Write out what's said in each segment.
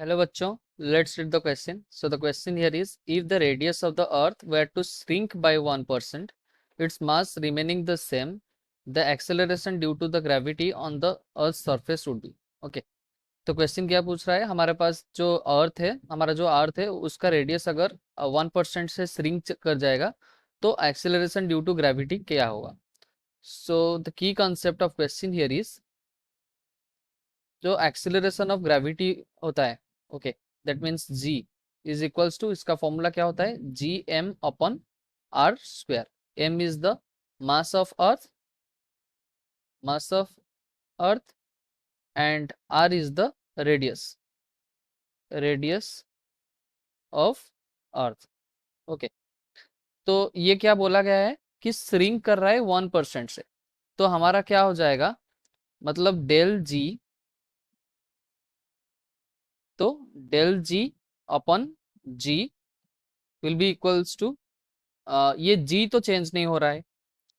Hello bachcho, let's read the question. So the question here is, if the radius of the earth were to shrink by 1%, its mass remaining the same, the acceleration due to the gravity on the earth's surface would be. Okay. तो question क्या पूछ रहा है, हमारे पास जो अर्थ है, हमारा जो अर्थ है उसका रेडियस अगर 1% से श्रिंक कर जाएगा तो एक्सेलरेशन ड्यू टू ग्रेविटी क्या होगा. So the key concept of question here is, जो एक्सेलरेशन ऑफ ग्रेविटी होता है, okay, that means G is equals to, इसका फॉर्मूला क्या होता है, G M upon R square. M is the mass of earth and R is the radius of earth. Okay, तो ये क्या बोला गया है कि श्रिंक कर रहा है 1% से, तो हमारा क्या हो जाएगा, मतलब डेल जी, तो del G upon G will be equals to, ये जी तो चेंज नहीं हो रहा है,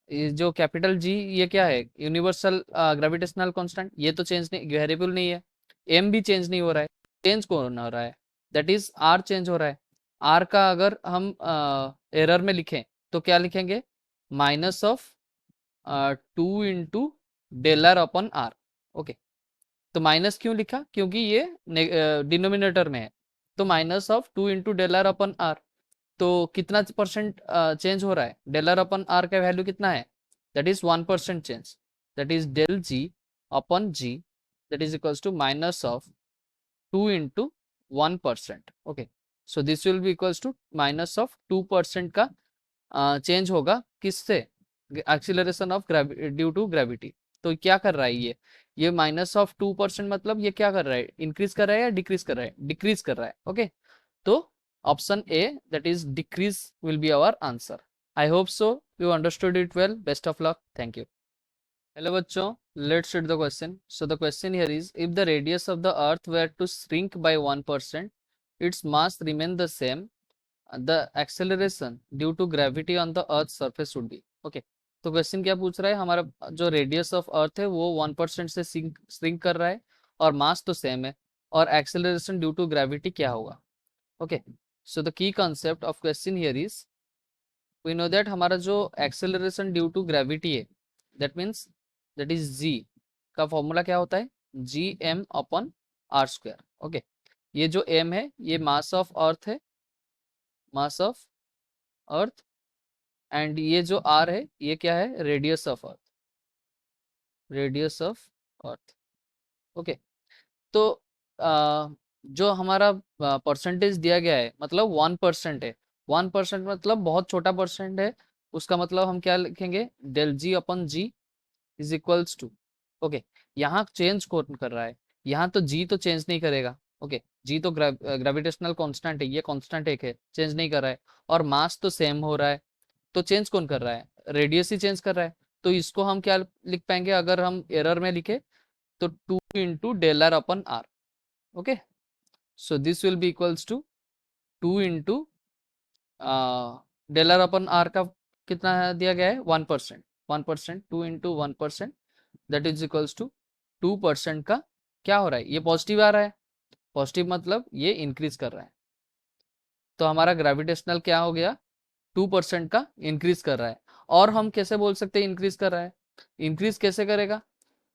ये जो कैपिटल जी ये क्या है, यूनिवर्सल ग्रेविटेशनल कांस्टेंट, ये तो चेंज नहीं, वेरिएबल नहीं है. एम भी चेंज नहीं हो रहा है, चेंज कौन हो रहा है, दैट इज आर चेंज हो रहा है. आर का अगर हम एरर में लिखें तो क्या लिखेंगे, minus of 2 del R upon R. Okay, तो माइनस क्यों लिखा, क्योंकि ये डिनोमिनेटर में है, तो minus of 2 del R upon R. तो कितना परसेंट चेंज हो रहा है, डेल आर अपन आर का वैल्यू कितना है, that is 1% change, that is del G upon G, that is equals to minus of 2 × 1%. Okay, so this will be equals to minus of 2% का change होगा किससे, acceleration of due to gravity. तो क्या कर रहा है ये माइनस ऑफ 2% मतलब ये क्या कर रहा है, इंक्रीज कर रहा है या डिक्रीज कर रहा है, डिक्रीज कर रहा है. ओके, तो option A, that is decrease, will be our answer. I hope so you understood it well. Best of luck. Thank you. Hello bachcho, let's read the question. So the question here is, if the radius of the earth were to shrink by 1%, its mass remain the same, the acceleration due to gravity on the earth's surface would be. Okay, तो question क्या पूछ रहा है, हमारा जो radius of अर्थ है वो 1% से श्रिंक कर रहा है और मास तो सेम है, और एक्सेलरेशन ड्यू टू ग्रेविटी क्या होगा. Okay, so the key concept of question here is, we know that हमारा जो एक्सेलरेशन ड्यू टू ग्रेविटी है, that means that is G का फॉर्मूला क्या होता है, G M upon R square. Okay, ये जो एम है ये मास ऑफ अर्थ है, मास ऑफ अर्थ, एंड ये जो आर है ये क्या है, radius of earth, radius of earth. Okay, तो जो हमारा परसेंटेज दिया गया है मतलब 1% है, 1% मतलब बहुत छोटा परसेंट है, उसका मतलब हम क्या लिखेंगे, del G upon G is equals to. Okay, यहाँ चेंज कौन कर रहा है, यहाँ तो जी तो चेंज नहीं करेगा. ओके, जी तो ग्रेविटेशनल कांस्टेंट है, ये कांस्टेंट एक है, चेंज नहीं कर रहा है, और मास तो सेम हो रहा है, तो चेंज कौन कर रहा है, रेडियस ही चेंज कर रहा है. तो इसको हम क्या लिख पाएंगे, अगर हम एरर में लिखे तो 2 × del R upon R. Okay, so this will be equals to 2 del R upon R का कितना दिया गया है, 1%, 1%, 2 × 1%, दैट इज इक्वल्स टू 2% का क्या हो रहा है, ये पॉजिटिव आ रहा है, पॉजिटिव मतलब ये इंक्रीज कर रहा है, तो हमारा ग्रेविटेशनल क्या हो गया, 2% का इंक्रीज कर रहा है. और हम कैसे बोल सकते हैं इंक्रीज कर रहा है, इंक्रीज कैसे करेगा,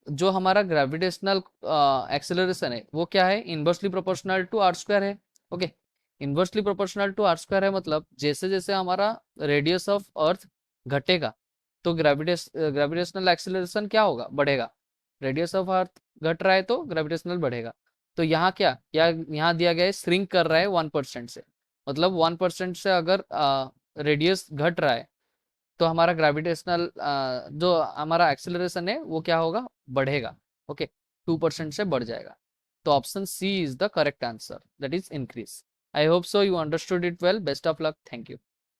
जो हमारा ग्रेविटेशनल एक्सेलरेशन है वो क्या है, inversely proportional to R square है. Okay, inversely proportional to R square है मतलब जैसे जैसे हमारा रेडियस ऑफ अर्थ घटेगा तो ग्रेविटेशनल एक्सेलरेशन क्या होगा, बढ़ेगा. रेडियस ऑफ अर्थ घट रहा है तो ग्रेविटेशनल बढ़ेगा. तो यहाँ क्या यहाँ दिया गया है, श्रिंक कर रहा है 1% से, मतलब 1% से अगर रेडियस घट रहा है तो हमारा ग्रेविटेशनल जो हमारा एक्सेलरेशन है वो क्या होगा, बढ़ेगा. ओके, 2% से बढ़ जाएगा. तो option C is the correct answer, that is increase. I hope so you understood it well. Best of luck. Thank you.